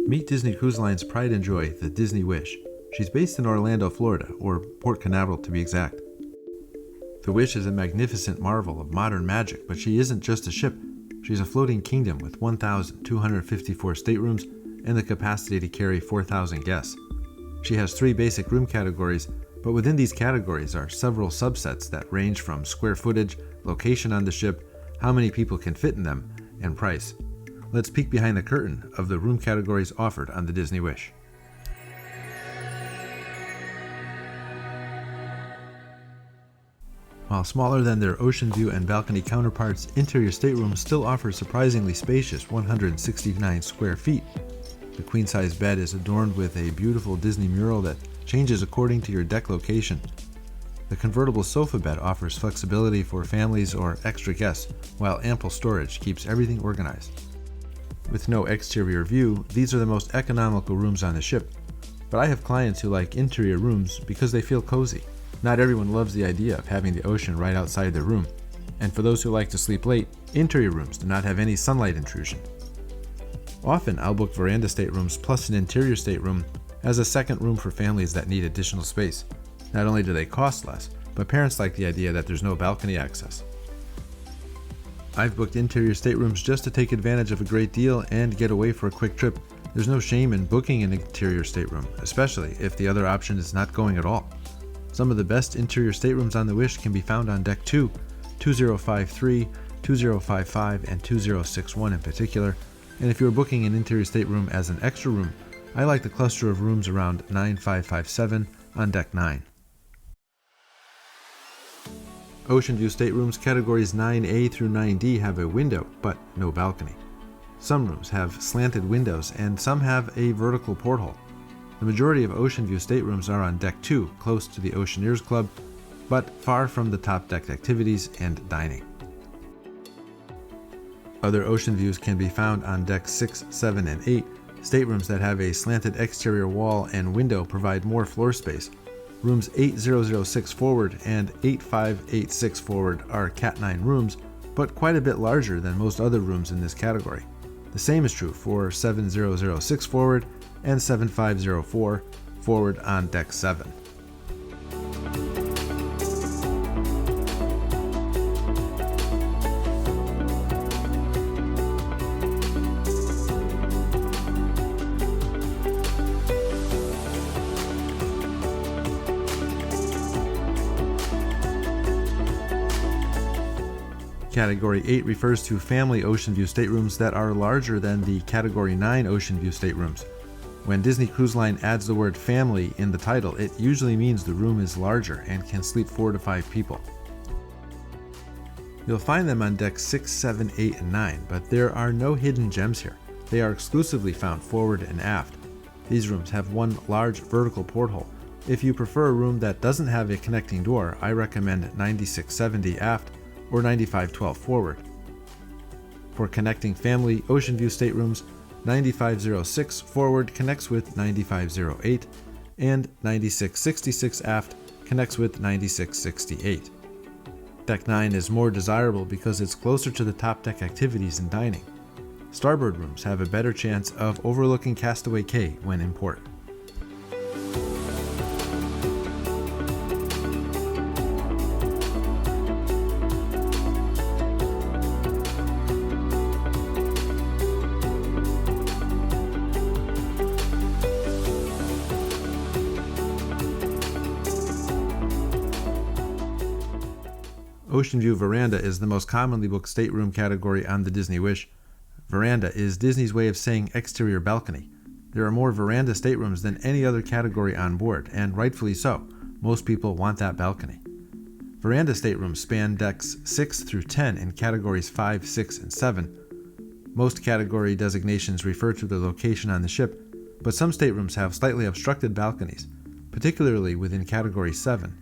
Meet Disney Cruise Line's pride and joy, the Disney Wish. She's based in Orlando, Florida, or Port Canaveral to be exact. The Wish is a magnificent marvel of modern magic, but she isn't just a ship. She's a floating kingdom with 1,254 staterooms and the capacity to carry 4,000 guests. She has 3 basic room categories, but within these categories are several subsets that range from square footage, location on the ship, how many people can fit in them, and price. Let's peek behind the curtain of the room categories offered on the Disney Wish. While smaller than their ocean view and balcony counterparts, interior staterooms still offer surprisingly spacious 169 square feet. The queen-size bed is adorned with a beautiful Disney mural that changes according to your deck location. The convertible sofa bed offers flexibility for families or extra guests, while ample storage keeps everything organized. With no exterior view, these are the most economical rooms on the ship. But I have clients who like interior rooms because they feel cozy. Not everyone loves the idea of having the ocean right outside their room. And for those who like to sleep late, interior rooms do not have any sunlight intrusion. Often I'll book veranda staterooms plus an interior stateroom as a second room for families that need additional space. Not only do they cost less, but parents like the idea that there's no balcony access. I've booked interior staterooms just to take advantage of a great deal and get away for a quick trip. There's no shame in booking an interior stateroom, especially if the other option is not going at all. Some of the best interior staterooms on the Wish can be found on Deck 2, 2053, 2055, and 2061 in particular, and if you're booking an interior stateroom as an extra room, I like the cluster of rooms around 9557 on Deck 9. Oceanview Staterooms categories 9A through 9D have a window, but no balcony. Some rooms have slanted windows, and some have a vertical porthole. The majority of Oceanview Staterooms are on Deck 2, close to the Oceaneers Club, but far from the top deck activities and dining. Other ocean views can be found on Decks 6, 7, and 8. Staterooms that have a slanted exterior wall and window provide more floor space. Rooms 8006 forward and 8586 forward are Cat 9 rooms, but quite a bit larger than most other rooms in this category. The same is true for 7006 forward and 7504 forward on Deck 7. Category 8 refers to family Oceanview staterooms that are larger than the Category 9 Oceanview staterooms. When Disney Cruise Line adds the word family in the title, it usually means the room is larger and can sleep 4 to 5 people. You'll find them on Decks 6, 7, 8, and 9, but there are no hidden gems here. They are exclusively found forward and aft. These rooms have one large vertical porthole. If you prefer a room that doesn't have a connecting door, I recommend 9670 aft or 9512 forward. For connecting family Oceanview staterooms, 9506 forward connects with 9508 and 9666 aft connects with 9668. Deck 9 is more desirable because it's closer to the top deck activities and dining. Starboard rooms have a better chance of overlooking Castaway Cay when in port. Oceanview Veranda is the most commonly booked stateroom category on the Disney Wish. Veranda is Disney's way of saying exterior balcony. There are more veranda staterooms than any other category on board, and rightfully so. Most people want that balcony. Veranda staterooms span decks 6 through 10 in categories 5, 6, and 7. Most category designations refer to the location on the ship, but some staterooms have slightly obstructed balconies, particularly within category 7.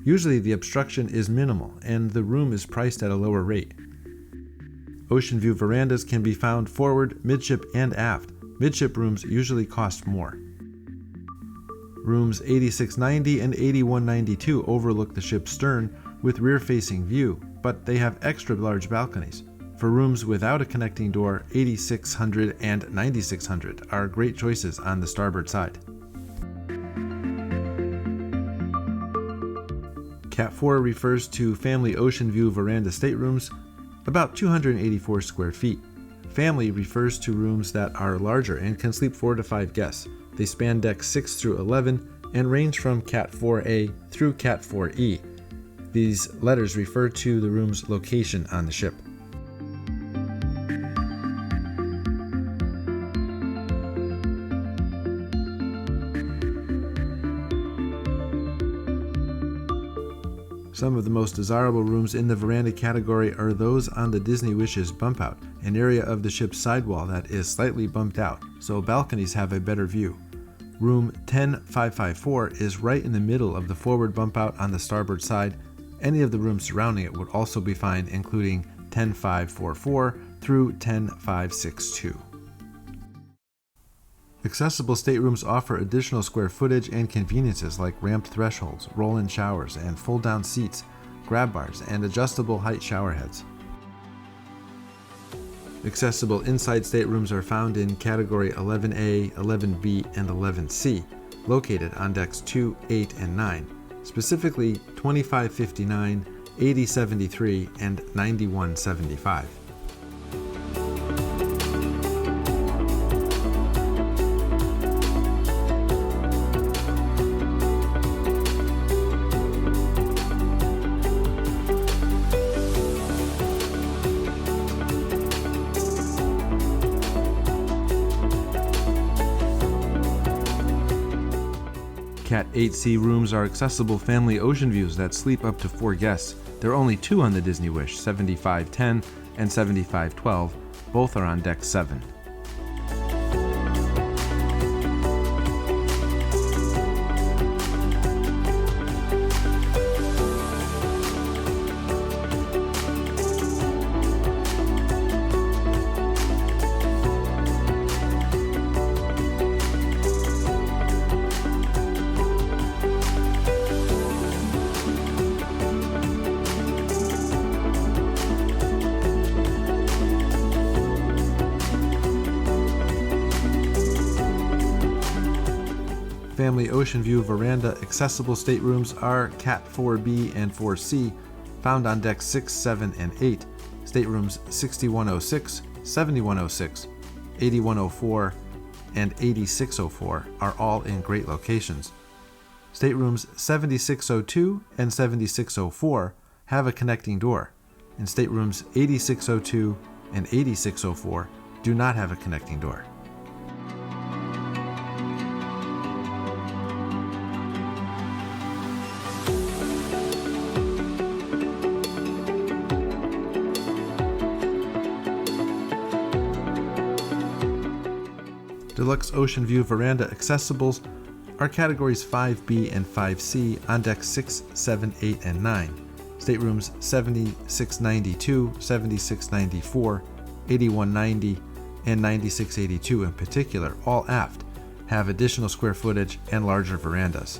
Usually the obstruction is minimal and the room is priced at a lower rate. Oceanview verandas can be found forward, midship, and aft. Midship rooms usually cost more. Rooms 8690 and 8192 overlook the ship's stern with rear-facing view, but they have extra large balconies. For rooms without a connecting door, 8600 and 9600 are great choices on the starboard side. Cat 4 refers to family Ocean View Veranda Staterooms, about 284 square feet. Family refers to rooms that are larger and can sleep 4 to 5 guests. They span decks 6 through 11 and range from Cat 4A through Cat 4E. These letters refer to the room's location on the ship. Some of the most desirable rooms in the veranda category are those on the Disney Wishes bump out, an area of the ship's sidewall that is slightly bumped out, so balconies have a better view. Room 10554 is right in the middle of the forward bump out on the starboard side. Any of the rooms surrounding it would also be fine, including 10544 through 10562. Accessible staterooms offer additional square footage and conveniences like ramped thresholds, roll-in showers, and fold-down seats, grab bars, and adjustable height shower heads. Accessible inside staterooms are found in Category 11A, 11B, and 11C, located on decks 2, 8, and 9, specifically 2559, 8073, and 9175. Cat 8C rooms are accessible family ocean views that sleep up to 4 guests. There are only 2 on the Disney Wish, 7510 and 7512. Both are on deck 7. Family Ocean View Veranda accessible staterooms are Cat 4B and 4C, found on decks 6, 7, and 8. Staterooms 6106, 7106, 8104, and 8604 are all in great locations. Staterooms 7602 and 7604 have a connecting door, and staterooms 8602 and 8604 do not have a connecting door. Deluxe Ocean View Veranda accessibles are categories 5B and 5C on decks 6, 7, 8, and 9. Staterooms 7692, 7694, 8190, and 9682 in particular, all aft, have additional square footage and larger verandas.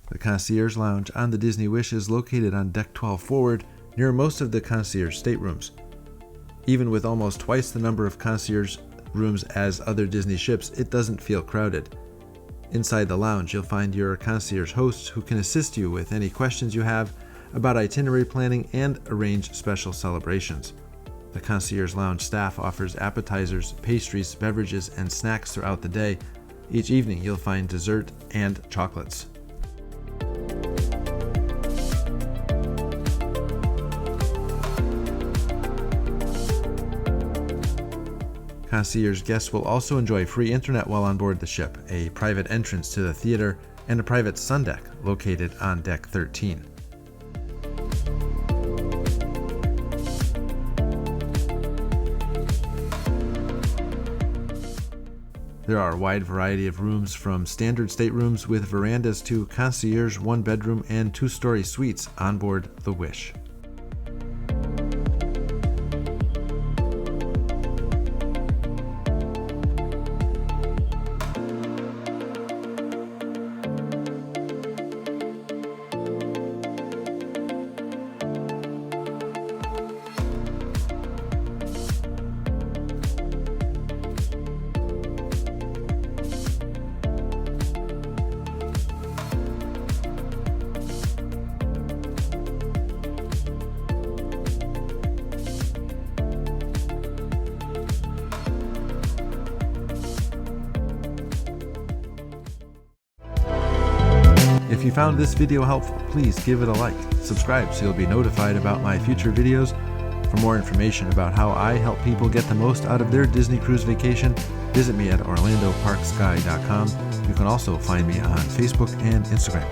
The Concierge Lounge on the Disney Wish is located on deck 12 forward, near most of the Concierge staterooms. Even with almost twice the number of Concierge rooms as other Disney ships, it doesn't feel crowded. Inside the lounge, you'll find your Concierge hosts who can assist you with any questions you have about itinerary planning and arrange special celebrations. The Concierge Lounge staff offers appetizers, pastries, beverages, and snacks throughout the day. Each evening, you'll find dessert and chocolates. Concierge guests will also enjoy free internet while on board the ship, a private entrance to the theater, and a private sun deck located on deck 13. There are a wide variety of rooms, from standard staterooms with verandas to concierge 1-bedroom and 2-story suites on board the Wish. you found this video helpful, please give it a like. Subscribe so you'll be notified about my future videos. For more information about how I help people get the most out of their Disney cruise vacation, visit me at orlandoparksguy.com. You can also find me on Facebook and Instagram.